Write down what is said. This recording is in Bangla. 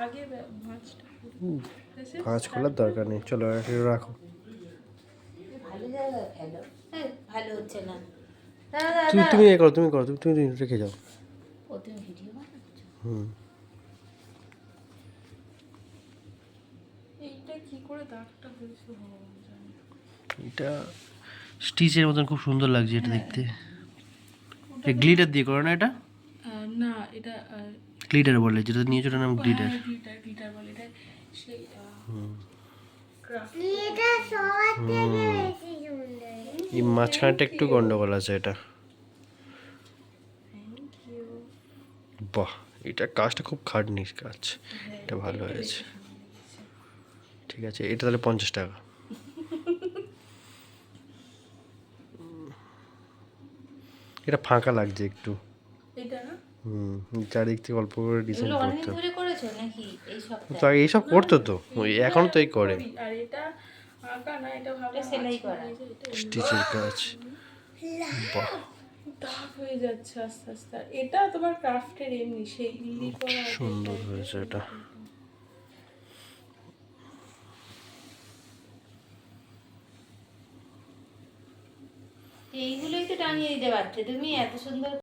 আগে ভাঁজটা ভাঁজ খোলার দরকার নেই, চলো এটা রাখো। ভালো জায়গা খেলো, ভালো হচ্ছে না। তুমি এ করো, তুমি করো, তুমি রেখে যাও। ও তুমি ভিডিও বানাচ্ছ? হুম। এইটা কি করে দাগটা হয়েছে ভগবান জানে। এটা স্টিচের মতন খুব সুন্দর লাগছে এটা দেখতে। গ্লিটার দিয়ে করো না এটা? না এটা গ্লিটার বলে, যেটা নিয়েছো ওটার নাম গ্লিটার। গ্লিটার গ্লিটার বলে এটা, সেই ক্রাফট। এটা সবার থেকে বেশি সুন্দর। এই মাঝখানটা একটু গন্ডগোল আছে এটা। Thank you. বাহ, এটা কাজটা খুব খাটনির কাজ, এটা ভালো হয়েছে। ঠিক আছে, এটা তাহলে 50 টাকা। এটা ফাঁকা লাগছে একটু। এটা না চারিদিক থেকে অল্প করে ডিজাইন এগুলো অনেক করতে। দূরে করেছো নাকি এই তো সপ্তাহে? আগে এইসব করতো তো, ওই এখন তো এই করে আর এটা আঁকা না, এটা ভালো এটা সেলাই করা। স্টিচের কাজ। বাহ, দাগ হয়ে যাচ্ছে আস্তে আস্তে। আর এটা তোমার ক্রাফটের এমনি সেই লিলি করা সুন্দর হয়েছে এটা। এইগুলোই তো টাঙিয়ে দিতে পারছো তুমি, এত সুন্দর